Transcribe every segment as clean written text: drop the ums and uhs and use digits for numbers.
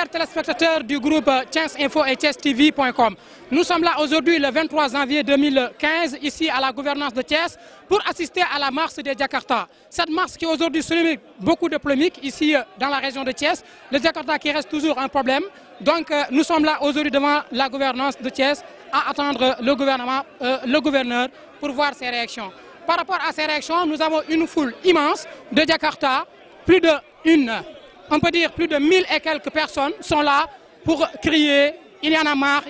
chers téléspectateurs du groupe Thiès Info et thiestv.com. Nous sommes là aujourd'hui le 23 janvier 2015 ici à la gouvernance de Thiès pour assister à la marche des Jakarta. Cette marche qui aujourd'hui suscite beaucoup de polémiques ici dans la région de Thiès. Le Jakarta qui reste toujours un problème. Donc nous sommes là aujourd'hui devant la gouvernance de Thiès à attendre le gouverneur pour voir ses réactions. Par rapport à ces réactions, nous avons une foule immense de Jakarta, on peut dire plus de 1000 et quelques personnes sont là pour crier « il y en a marre,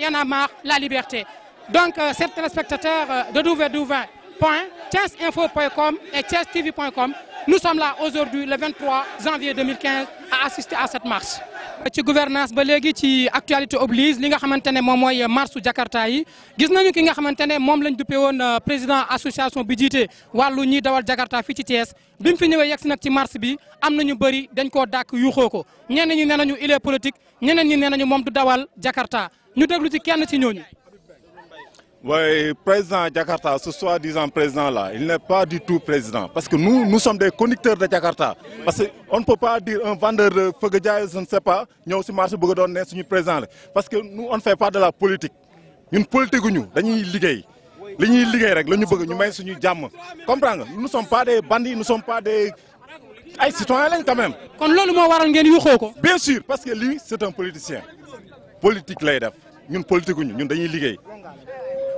la liberté ». Donc, chers téléspectateurs de www.thiesinfo.com et thiestv.com, nous sommes là aujourd'hui, le 23 janvier 2015, à assister à cette marche. ci gouvernance ba léegi ci actualité oblige li nga xamante ne moom mooy marche Jakarta yi gis nañu ki nga xamante ne moom lañ duppee woon président association bi jiite wàllu ñiy dawal Jakarta fii ci Thiès bi mu fi ñëwee yegg si nag ci marche bi am nañu bëri dañ koo dàkk yuuxoo ko ñenn ñi nee nañu il est politique ñeneen ñi nee nañu moom du dawal Jakarta ñu déglu ci kenn ci ñooñu. Oui, président Jakarta, ce soi-disant président-là, il n'est pas du tout président. Parce que nous sommes des conducteurs de Jakarta. Parce qu'on ne peut pas dire un vendeur de Feuguedjaï, je ne sais pas, nous aussi marché pour donner ce président. Parce que nous, on ne fait pas de la politique. Une politique, nous liguons. Nous liguons, comprends? Nous ne sommes pas des bandits, nous ne sommes pas des citoyens quand même. Bien sûr, parce que lui, c'est un politicien. Politique, là, nous politique, nous liguons.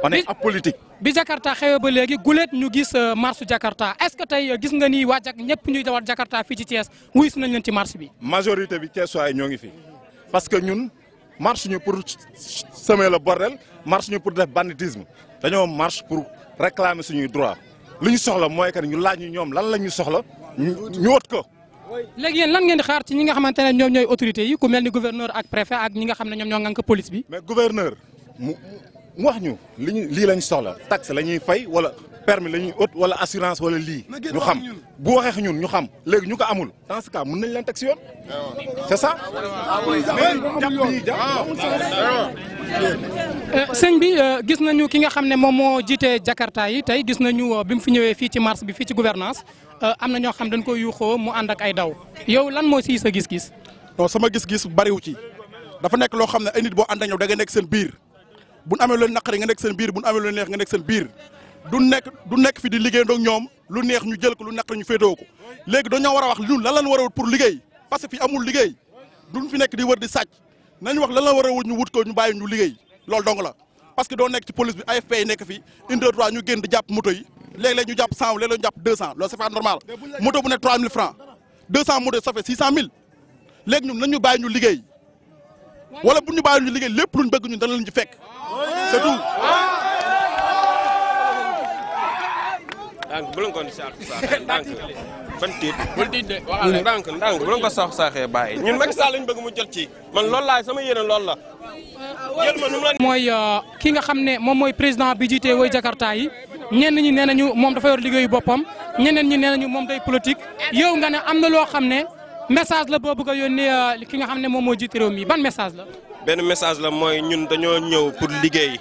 On est apolitique. bi Jakarta xew ba léegi gulet ñu gis marche Jakarta est-ce que tey gis nga ni waa ñëpp ñuy dawal Jakarta fii ci Thiès wuyu si nañ leen ci marche bi. majorité bi Thiès waay ñoo ngi fi parce que ñun marche ñu pour semer le bordel marche ñu pour def banditisme dañoo marche pour réclamer suñuy droit lu ñu soxla mooy que ñu laaj ñu ñoom lan la ñu soxla ñu wot ko. léegi yéen lan ngeen di xaar ci ñi nga xamante ne ñoom ñooy autorités yi ku mel ni gouverneur ak préfet ak ñi nga xam ne ñoom ñoo ngànk police bi. mais gouverneur mu wax ñu lii lañ soxla taxe la ñuy fay wala permis la ñuy ut wala assurance wala lii ñu xam bu waxee ñun ñu xam léegi ñu ko amul dans ce cas mën nañ leen teg si yoon c'est ça. sëñ bi gis nañu ki nga xam ne moom moo jiite Jakarta yi tey gis nañu bi mu fi ñëwee fii ci marche bi fii ci gouvernance am na ñoo xam dañ koy yuuxoo mu ànd ak ay daw yow lan moo si sa gis-gis. non sama gis-gis bariwu ci dafa nekk loo xam ne ay nit boo ànd ak ñoom da nga nekk seen biir. bu ñu amee lu naqari nga nekk seen biir bu ñu amee lu neex nga nekk seen biir du nekk fi di liggéey ndoog ñoom lu neex ñu jël ko lu naqari ñu féetewoo ko léegi dañoo war a wax ñun lan lañ war a wut pour liggéey parce que fi amul liggéey duñ fi nekk di wër di sàcc nañ wax lan la war a wut ñu wut ko ñu bàyyi ñu liggéey loolu dong la parce que doo nekk ci police bi AFP yi nekk fi une deux trois ñu génn di jàpp moto yi léeg-léeg ñu jàpp 100 léeg-léeg ñu jàpp 200 loolu c'est pas normal moto bu nekk 3000 francs 200 moto ça fait 600 000 léegi ñun nañ ñu bàyyi ñu liggéey wala bu ñu bàyyi ñu liggéey lépp luñ bëgg ñun dana lañ ci fekk c'est tout. donc bu la ko saaxee ndànk ban tiit bul tiit de waxal ndànk bu la ko saaxee bàyyi ñun Macky Sall lañ bëgg mu jot ci man loolu laay sama yéene loolu la. jël ma nu mu la. mooy ki nga xam ne moom mooy président bi jiite woy Jakarta yi ñenn ñi nee nañu moom dafa yor liggéeyu boppam ñeneen ñi nee nañu moom day politique yow nga ne am na loo xam ne message la boo bëgg a yónnee ki nga xam ne moom moo jiite réew mi ban message la. benn message la mooy ñun dañoo ñëw pour liggéey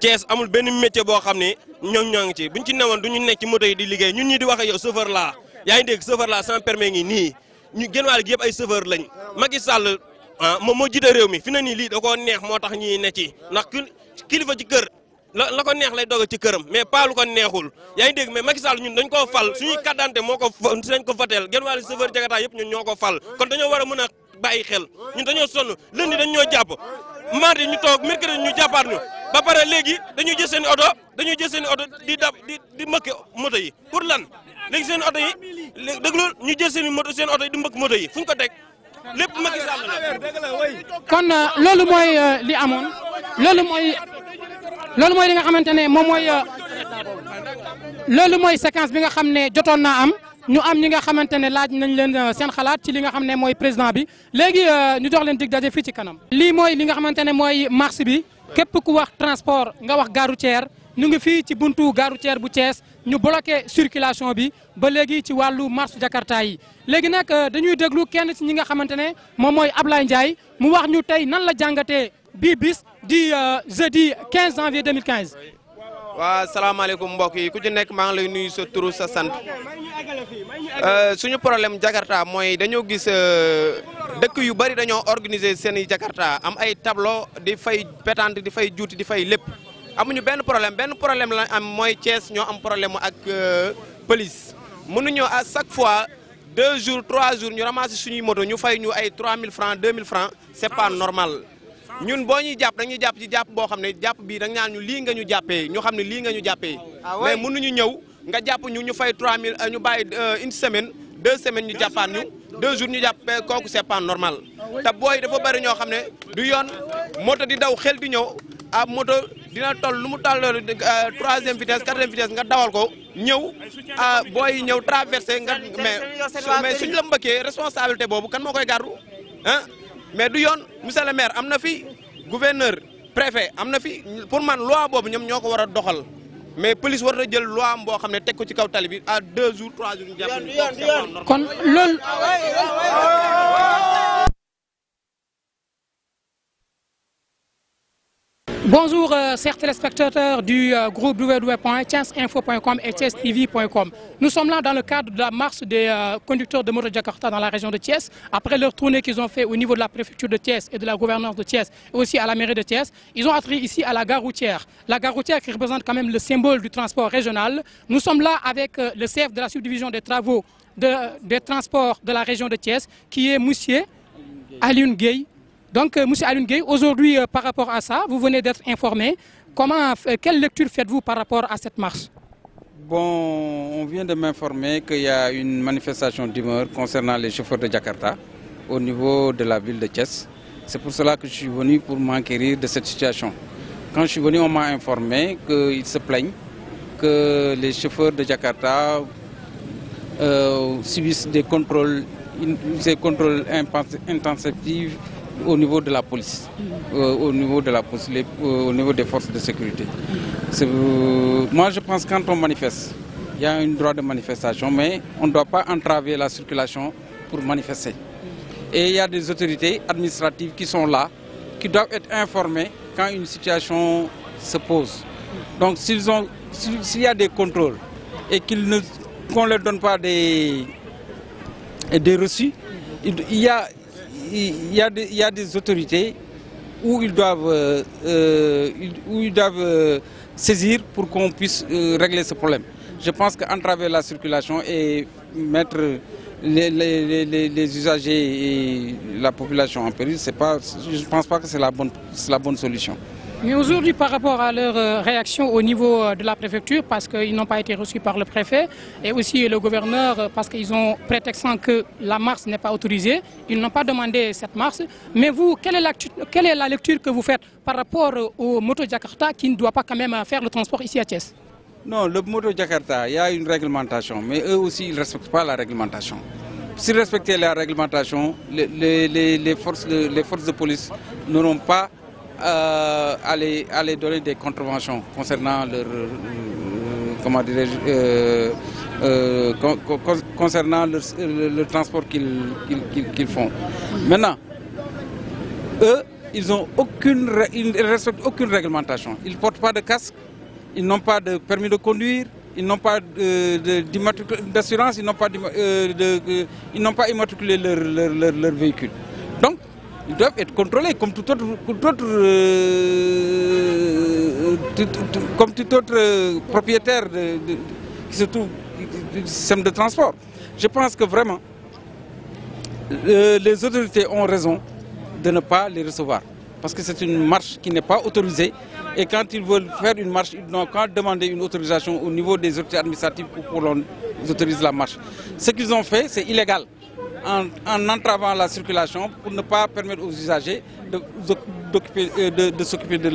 Thiès amul benn métier boo xam ne ñoo ngi ci buñ ci newoon du ñu nekk ci moto yi di liggéey ñun ñi di wax ak yow chauffeur laa yaa ngi dégg chauffeur laa sans permis ngi nii ñu gën wàll gi yëpp ay chauffeur lañ Macky Sall moom moo jiite réew mi fi na nii lii da koo neex moo tax ñuy ne ci ndax kilifa ci kër la ko neex lay doog ci këram mais pas lu ko neexul yaa ngi dégg mais Macky Sall ñun dañ koo fal suñuy carte d'identité moo ko dañ ko fateel gën wàll chauffeur Jakarta yëpp ñun ñoo ko fal kon dañoo war a mën a bàyyi xel ñun dañoo sonn lundi dañ ñoo jàpp mardi ñu toog mercredi ñu jàppaat ñu ba pare léegi dañuy jël seen oto di mbëkk moto yi pour lan léegi seen oto yi déglu ñu jël seen moto seen oto yi di mbëkk moto yi fu ñu ko teg lépp Macky Sall la. kon loolu mooy li amoon loolu mooy li nga xamante ne moom mooy loolu mooy séquence bi nga xam ne jotoon naa am. ñu am ñi nga xamante ne laaj nañ leen seen xalaat ci li nga xam ne mooy président bi léegi ñu jox leen dig daje fii ci kanam. lii mooy li nga xamante ne mooy marche bi képp ku wax transport nga wax gare routière ñu ngi fii ci buntu gare routière bu Thiès ñu bloqué circulation bi ba léegi ci wàllu marche Jakarta yi. léegi nag dañuy déglu kenn ci ñi nga xamante ne moom mooy Ablaye Ndiaye mu wax ñu tey nan la jàngatee bii bis di jeudi 15 janvier 2015. waaw salaamaaleykum mbokk yi ku ci nekk maa ngi lay nuyu sa turu sa sant suñu problème Jakarta mooy dañoo gis dëkk yu bari dañoo organiser seen i Jakarta am ay tableau di fay pétante di fay juuti di fay lépp amuñu benn problème la am mooy Thiès ñoo am problème ak police mënuñoo à chaque fois 2 jours 3 jours ñu ramasser suñuy moto ñu fay ñu ay 3000 francs 2000 francs c'est pas normal ñun boo ñuy jàpp dañuy jàpp ci jàpp boo xam ne jàpp bii da nga ñaan ñu lii nga ñu jàppee ñu xam ne lii nga ñu jàppee mais mënuñu ñëw nga jàpp ñu fay 3000 ñu bàyyi une semaine 2 semaines ñu jàppaat ñu 2 jours ñu jàppee kooku c'est pas normal te booy dafa bari ñoo xam ne du yoon moto di daw xel di ñëw ah moto dina toll lu mu toll 3e vitesse 4e vitesse nga dawal ko ñëw booy ñëw traversé nga mais suñ la mbëkkee responsabilité boobu kan moo koy gàddu ah mais du yoon monsieur le maire am na fi gouverneur préfet am na fi pour man loi boobu ñoom ñoo ko war a doxal mais police war na jël loi am boo xam ne teg ko ci kaw tali bi à 2 jours 3 jours ñu jàpp kon loolu Bonjour, chers téléspectateurs du groupe www.thiensinfo.com et thiestv.com. Nous sommes là dans le cadre de la marche des conducteurs de moto Jakarta dans la région de Thiès. Après leur tournée qu'ils ont fait au niveau de la préfecture de Thiès et de la gouvernance de Thiès et aussi à la mairie de Thiès, ils ont atterri ici à la gare routière. La gare routière qui représente quand même le symbole du transport régional. Nous sommes là avec le chef de la subdivision des travaux des transports de la région de Thiès, qui est monsieur Alioune Gueye. Donc, M. Alioune Gueye, aujourd'hui, par rapport à ça, vous venez d'être informé. Quelle lecture faites-vous par rapport à cette marche? Bon, on vient de m'informer qu'il y a une manifestation d'humeur concernant les chauffeurs de Jakarta au niveau de la ville de Thiès. C'est pour cela que je suis venu pour m'enquérir de cette situation. Quand je suis venu, on m'a informé qu'ils se plaignent que les chauffeurs de Jakarta subissent des contrôles intensifs au niveau de la police, au niveau des forces de sécurité. Moi, je pense que quand on manifeste, il y a un droit de manifestation, mais on ne doit pas entraver la circulation pour manifester. Et il y a des autorités administratives qui sont là, qui doivent être informées quand une situation se pose. Donc, s'il y a des contrôles et qu'on ne leur donne pas des reçus, il y a des autorités où ils doivent saisir pour qu'on puisse régler ce problème. Je pense qu'entraver la circulation et mettre les usagers et la population en péril, je ne pense pas que c'est la bonne solution. Mais aujourd'hui, par rapport à leur réaction au niveau de la préfecture, parce qu'ils n'ont pas été reçus par le préfet, et aussi le gouverneur, parce qu'ils ont prétextant que la marche n'est pas autorisée, ils n'ont pas demandé cette marche. Mais vous, quelle est la lecture que vous faites par rapport au moto Jakarta qui ne doit pas quand même faire le transport ici à Thiès? Non, le moto Jakarta, il y a une réglementation, mais eux aussi, ils ne respectent pas la réglementation. S'ils respectaient la réglementation, les forces de police n'auront pas à les donner des contraventions concernant leur concernant le transport qu'ils font. Maintenant, eux, ils ne respectent aucune réglementation. Ils ne portent pas de casque, ils n'ont pas de permis de conduire, ils n'ont pas d'assurance, ils n'ont pas immatriculé leur véhicule. Donc, ils doivent être contrôlés comme tout autre propriétaire qui se trouve du système de transport. Je pense que vraiment, les autorités ont raison de ne pas les recevoir. Parce que c'est une marche qui n'est pas autorisée. Et quand ils veulent faire une marche, ils n'ont qu'à demander une autorisation au niveau des autorités administratives pour qu'on autorise la marche. Ce qu'ils ont fait, c'est illégal. En entravant la circulation pour ne pas permettre aux usagers de s'occuper de